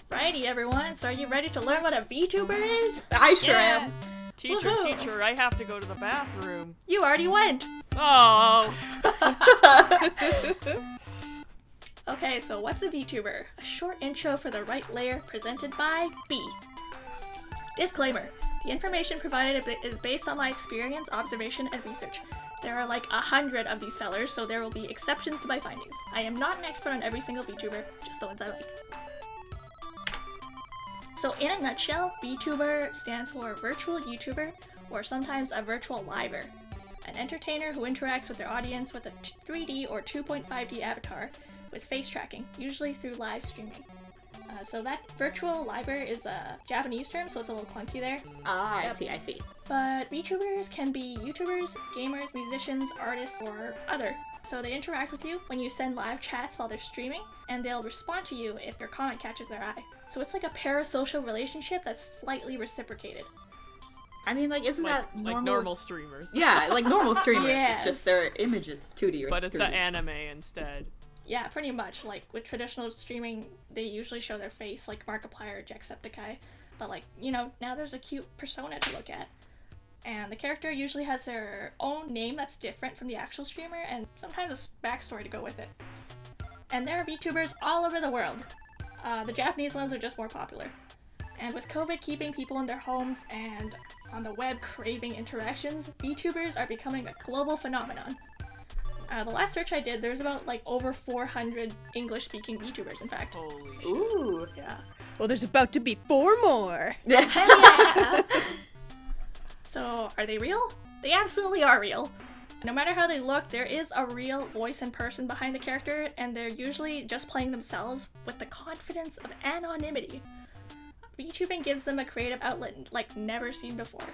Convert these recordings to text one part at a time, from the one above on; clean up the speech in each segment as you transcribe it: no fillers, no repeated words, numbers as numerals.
Alrighty, everyone. So are you ready to learn what a VTuber is? I sure am. Teacher, Woohoo. teacher, I have to go to the bathroom. You already went. Oh. Okay, so what's a VTuber? A short intro for the right layer presented by B. Disclaimer. The information provided is based on my experience, observation, and research. There are like 100 of these fellers, so there will be exceptions to my findings. I am not an expert on every single VTuber, just the ones I like. So in a nutshell, VTuber stands for virtual YouTuber, or sometimes a virtual liver. An entertainer who interacts with their audience with a 3D or 2.5D avatar with face tracking, usually through live streaming. So that virtual liver is a Japanese term, so it's a little clunky there. Ah, Yep. I see. But VTubers can be YouTubers, gamers, musicians, artists, or other. So they interact with you when you send live chats while they're streaming, and they'll respond to you if your comment catches their eye. So it's like a parasocial relationship that's slightly reciprocated. I mean, like, isn't that normal? Like normal streamers. Yeah, like normal streamers. Yes. It's just their image is 2D or But it's 3D. an anime instead. Yeah, pretty much. Like, with traditional streaming, they usually show their face, like Markiplier or Jacksepticeye. But, like, you know, now there's a cute persona to look at. And the character usually has their own name that's different from the actual streamer, and sometimes a backstory to go with it. And there are VTubers all over the world. The Japanese ones are just more popular. And with COVID keeping people in their homes and on the web craving interactions, VTubers are becoming a global phenomenon. The last search I did, there's about like over 400 English-speaking VTubers, in fact. Holy shit. Ooh. Yeah. Well, there's about to be 4 more. Yeah. So, are they real? They absolutely are real. No matter how they look, there is a real voice and person behind the character, and they're usually just playing themselves with the confidence of anonymity. VTubing gives them a creative outlet like never seen before.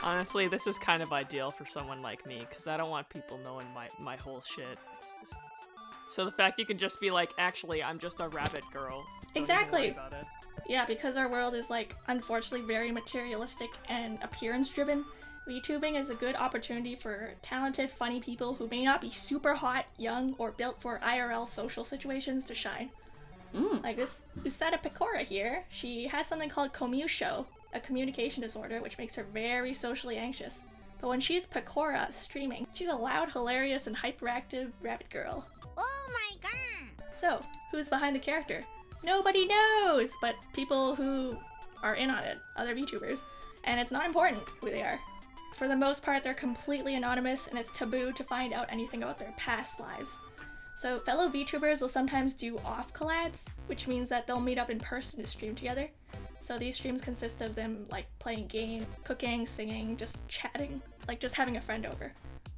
Honestly, this is kind of ideal for someone like me, because I don't want people knowing my whole shit. So the fact you can just be like, actually, I'm just a rabbit girl. Don't Exactly. even worry about it. Yeah, because our world is like, unfortunately, very materialistic and appearance-driven, VTubing is a good opportunity for talented, funny people who may not be super hot, young, or built for IRL social situations to shine. Like this Usada Pecora here, she has something called komusho, a communication disorder which makes her very socially anxious. But when she's Pecora streaming, she's a loud, hilarious, and hyperactive rabbit girl. Oh my god! So, who's behind the character? Nobody knows, but people who are in on it, other VTubers. And it's not important who they are. For the most part, they're completely anonymous, and it's taboo to find out anything about their past lives. So fellow VTubers will sometimes do off collabs, which means that they'll meet up in person to stream together. So these streams consist of them like playing game, cooking, singing, just chatting, like just having a friend over.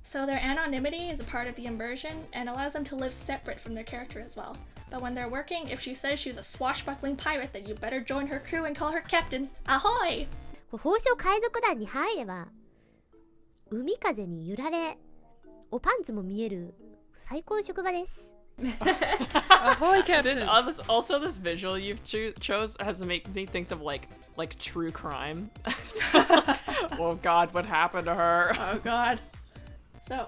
So their anonymity is a part of the immersion and allows them to live separate from their character as well. But when they're working, if she says she's a swashbuckling pirate, then you better join her crew and call her captain. Ahoy! 宝生海賊団に入れば海風に揺られおパンツも見える最高の職場です Ahoy, Captain. Also, this visual you've chose has made me think of like true crime. Oh God, what happened to her? Oh god. So,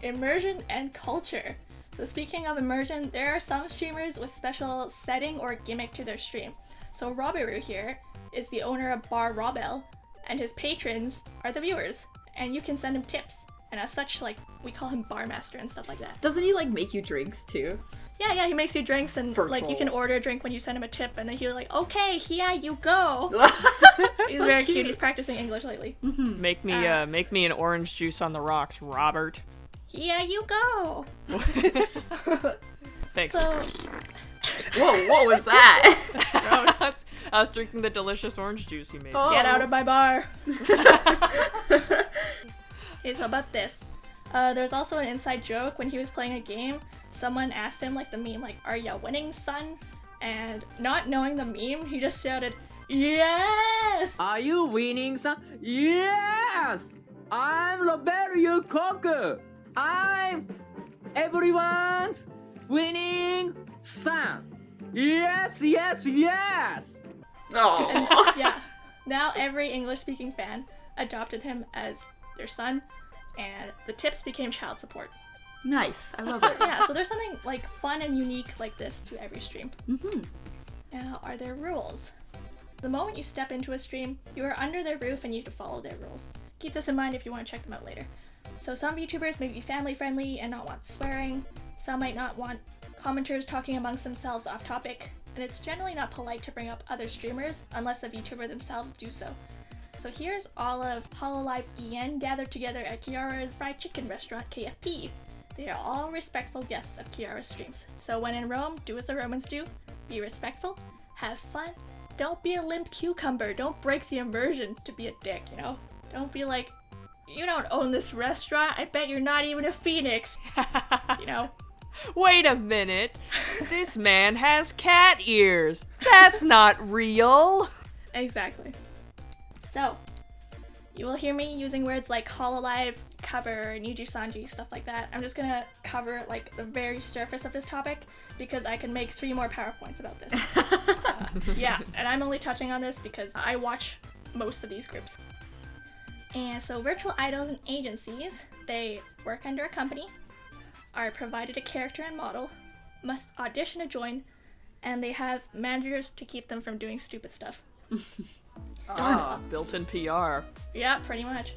immersion and culture. So speaking of immersion, there are some streamers with special setting or gimmick to their stream. So Robiru here is the owner of Bar Robel, and his patrons are the viewers, and you can send him tips. And as such, like, we call him bar master and stuff like that. Doesn't he, like, make you drinks, too? Yeah, he makes you drinks, and like you can order a drink when you send him a tip, and then he'll like, okay, here you go. He's very cute. He's practicing English lately. Make me an orange juice on the rocks, Robert. Here you go. Thanks. So, Whoa, what was that? I was drinking the delicious orange juice he made. Oh. get out of my bar. Okay, so about this. There's also an inside joke. When he was playing a game, someone asked him, like, the meme, like, are ya winning, son? And not knowing the meme, he just shouted, yes! Are you winning, son? Yes! I'm Roberto Cocker! I'm everyone's winning son! Yes, yes, yes! Oh. And yeah, now every English-speaking fan adopted him as their son, and the tips became child support. Nice. I love it. Yeah, so there's something like fun and unique like this to every stream. Now, are there rules? The moment you step into a stream, you are under their roof and you have to follow their rules. Keep this in mind if you want to check them out later. So some VTubers may be family friendly and not want swearing. Some might not want commenters talking amongst themselves off topic. And it's generally not polite to bring up other streamers unless the VTuber themselves do so. So here's all of Hololive EN gathered together at Kiara's fried chicken restaurant, KFP. They are all respectful guests of Kiara's streams. So when in Rome, do as the Romans do. Be respectful, have fun, don't be a limp cucumber, don't break the immersion to be a dick, you know? Don't be like, you don't own this restaurant, I bet you're not even a phoenix, you know? Wait a minute. This man has cat ears. That's not real. Exactly. So, you will hear me using words like Hololive, cover, Niji-sanji, stuff like that. I'm just gonna cover like the very surface of this topic because I can make 3 more PowerPoints about this. Yeah, and I'm only touching on this because I watch most of these groups. And so virtual idols and agencies, they work under a company, are provided a character and model, must audition to join, and they have managers to keep them from doing stupid stuff. Built-in PR. Yeah, pretty much.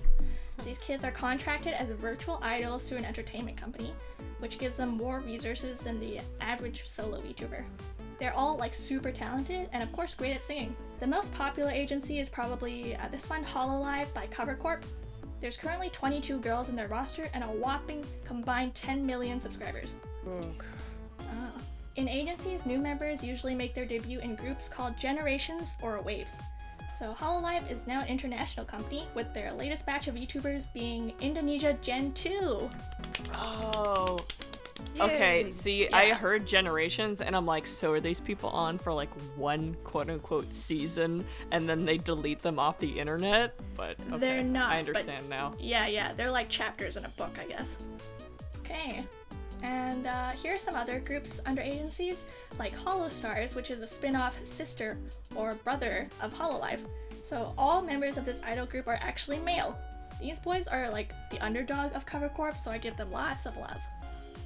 These kids are contracted as virtual idols through an entertainment company, which gives them more resources than the average solo VTuber. They're all like super talented and of course great at singing. The most popular agency is probably this one, Hololive by Cover Corp. There's currently 22 girls in their roster and a whopping combined 10 million subscribers. In agencies, new members usually make their debut in groups called Generations or Waves. So Hololive is now an international company, with their latest batch of VTubers being Indonesia Gen 2. Oh. Okay, see, Yeah. I heard Generations, and I'm like, so are these people on for like one quote-unquote season, and then they delete them off the internet? But okay, They're not, I understand now. Yeah, they're like chapters in a book, I guess. Okay, and here are some other groups under agencies, like Holostars, which is a spin-off sister or brother of Hololive. So all members of this idol group are actually male. These boys are like the underdog of Cover Corp, so I give them lots of love.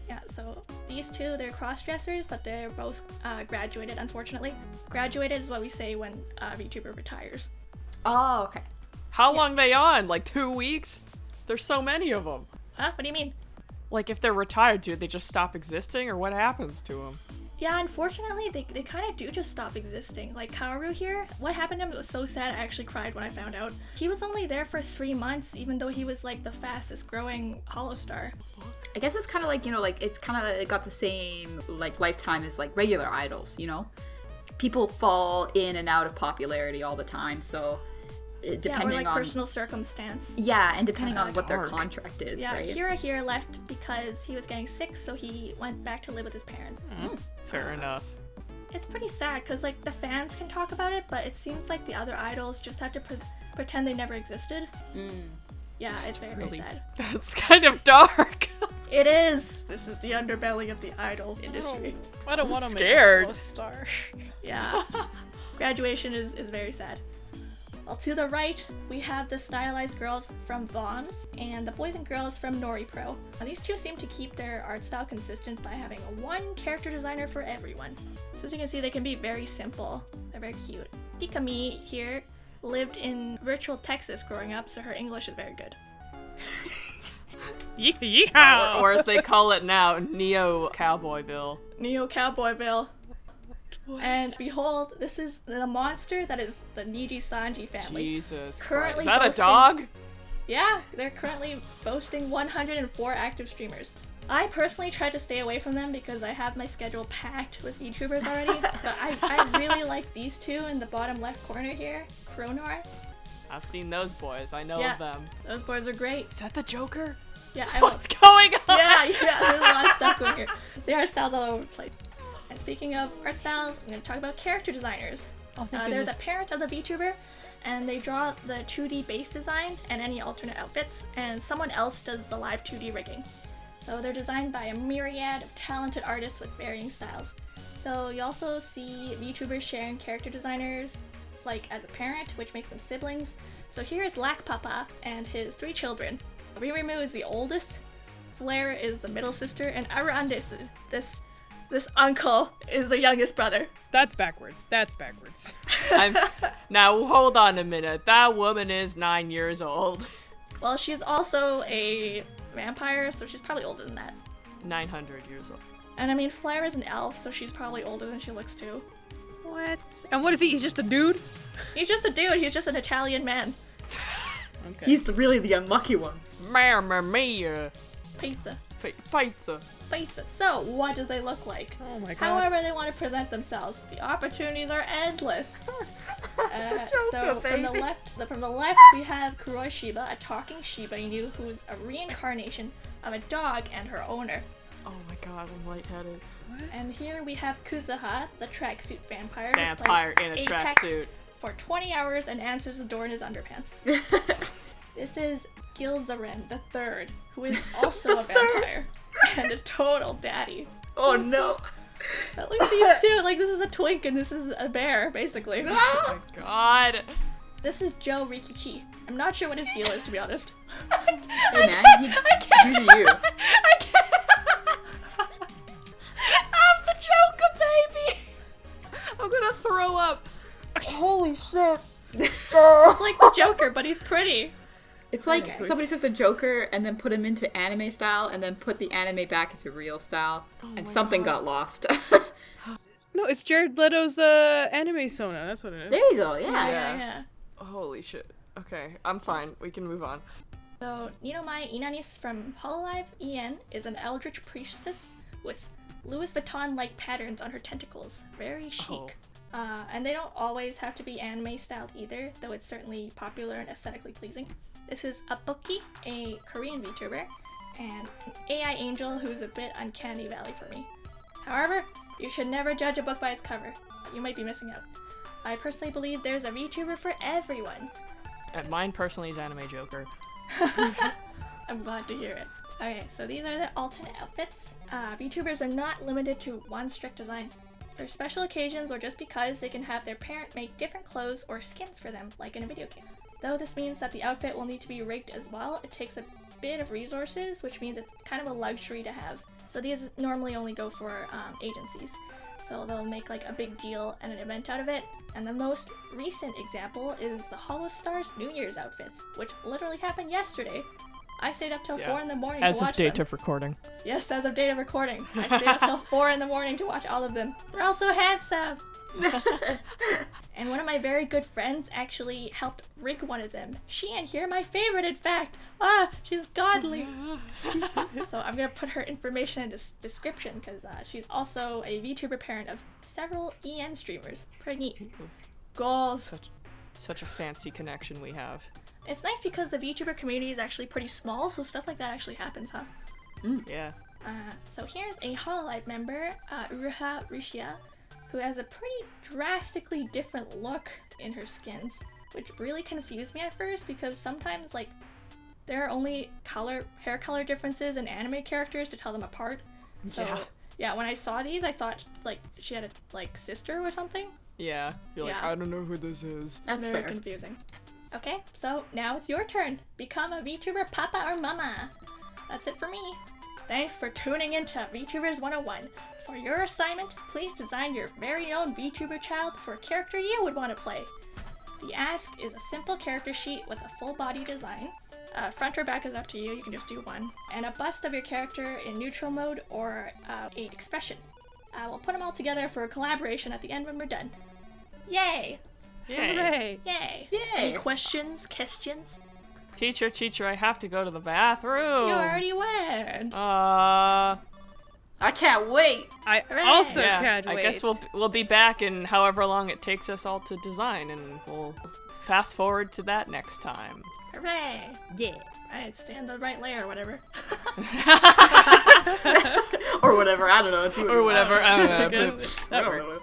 Yeah, so these two, they're cross-dressers, but they're both graduated, unfortunately. Graduated is what we say when a VTuber retires. Oh, okay. How long they on? Like 2 weeks? There's so many of them. Huh? What do you mean? Like, if they're retired, do they just stop existing, or what happens to them? Yeah, unfortunately, they kind of do just stop existing. Like Kaoru here, what happened to him was so sad I actually cried when I found out. He was only there for 3 months, even though he was like the fastest growing Holostar. I guess it's kind of like, you know, like it's kind of got the same like lifetime as like regular idols, you know? People fall in and out of popularity all the time, so depending or like on personal circumstance. Yeah, and depending on what their dark. contract is, Yeah, right? Kira here left because he was getting sick, so he went back to live with his parent. Fair enough. It's pretty sad because like the fans can talk about it, but it seems like the other idols just have to pretend they never existed. Yeah, it's very, very sad. That's kind of dark. It is. This is the underbelly of the idol industry. I don't want to make scared. a star. Yeah. Graduation is very sad. Well, to the right, we have the stylized girls from VOMS and the boys and girls from NoriPro. Now, these two seem to keep their art style consistent by having one character designer for everyone. So as you can see, they can be very simple. They're very cute. Hikami here lived in virtual Texas growing up, so her English is very good. Yeehaw! Or as they call it now, Neo Cowboyville. Neo Cowboyville. And behold, this is the monster that is the Niji-sanji family. Jesus Currently Christ. Is that boasting- a dog? Yeah, they're currently boasting 104 active streamers. I personally try to stay away from them because I have my schedule packed with VTubers already, but I really like these two in the bottom left corner here, Kronar. I've seen those boys. I know Yeah. of them. Those boys are great. Is that the Joker? Yeah, What's going on? yeah, there's a lot of stuff going here. There are styles all over the place. And speaking of art styles, I'm going to talk about character designers. They're the parent of the VTuber, and they draw the 2D base design and any alternate outfits, and someone else does the live 2D rigging. So they're designed by a myriad of talented artists with varying styles. So you also see VTubers sharing character designers, like as a parent, which makes them siblings. So here's Lack Papa and his 3 children. Ririmu is the oldest, Flare is the middle sister, and Arandesu, this This uncle is the youngest brother. That's backwards. Now, hold on a minute. That woman is 9 years old. Well, she's also a vampire, so she's probably older than that. 900 years old. And I mean, Flair is an elf, so she's probably older than she looks too. What? And what is he? He's just a dude? He's just a dude. He's just an Italian man. Okay. He's really the unlucky one. Mamma mia. Pizza. Pizza. Pizza. So, what do they look like? Oh my god. However they want to present themselves. The opportunities are endless. So from the left we have Kuroi Shiba, a talking Shiba Inu who's a reincarnation of a dog and her owner. Oh my god, I'm lightheaded. And here we have Kuzaha, the tracksuit vampire. Vampire in a tracksuit. For 20 hours and answers the door in his underpants. This is Gilzarin the Third, who is also a vampire and a total daddy. Oh no. But look at these two. Like, this is a twink and this is a bear, basically. Oh my god. This is Joe Rikichi. I'm not sure what his deal is, to be honest. Hey man, I can't do you. I can't. I'm the Joker, baby. I'm gonna throw up. Holy shit. It's like the Joker, but he's pretty. It's like somebody took the Joker and then put him into anime style and then put the anime back into real style and something got lost. No, it's Jared Leto's anime Sona. That's what it is. There you go, Yeah. Holy shit. Okay, I'm fine. We can move on. So, Ninomai Inanis from Hololive EN is an eldritch priestess with Louis Vuitton-like patterns on her tentacles. Very chic. Oh. And they don't always have to be anime styled either, though it's certainly popular and aesthetically pleasing. This is Apoki, a Korean VTuber, and an AI angel who's a bit uncanny valley for me. However, you should never judge a book by its cover. You might be missing out. I personally believe there's a VTuber for everyone. Mine personally is Anime Joker. I'm glad to hear it. Okay, so these are the alternate outfits. VTubers are not limited to one strict design. For special occasions or just because they can have their parent make different clothes or skins for them, like in a video game. Though this means that the outfit will need to be rigged as well, it takes a bit of resources, which means it's kind of a luxury to have. So these normally only go for agencies. So they'll make like a big deal and an event out of it. And the most recent example is the Hollow Stars New Year's outfits, which literally happened yesterday. I stayed up till 4 in the morning to watch them. As of date of recording. Yes, as of date of recording. I stayed up till 4 in the morning to watch all of them. They're all so handsome! And one of my very good friends actually helped rig one of them. She and here my favorite, in fact. She's godly. So I'm gonna put her information in this description because she's also a VTuber parent of several EN streamers. Pretty neat. Goals. Such a fancy connection we have. It's nice because the VTuber community is actually pretty small, so stuff like that actually happens, huh? Yeah. So here's a Hololive member, Ruha Rishia, who has a pretty drastically different look in her skins, which really confused me at first because sometimes, like, there are only hair color differences in anime characters to tell them apart. So, yeah, when I saw these, I thought, like, she had a, sister or something. Yeah. You're like, Yeah. I don't know who this is. That's Very fair. confusing. Okay, so now it's your turn. Become a VTuber papa or mama. That's it for me. Thanks for tuning into VTubers 101. For your assignment, please design your very own VTuber child for a character you would want to play. The ask is a simple character sheet with a full body design. Front or back is up to you, you can just do one. And a bust of your character in neutral mode or a expression. We'll put them all together for a collaboration at the end when we're done. Yay! Yay. Hooray. Yay! Yay. Any questions? Teacher, I have to go to the bathroom. You already went. I can't wait. I Hooray. also Yeah, can't wait. I guess we'll be back in however long it takes us all to design, and we'll fast forward to that next time. Hooray! Yeah. Right, stay on the right layer or whatever. Or whatever, I don't know. Or whatever. I don't know. That works.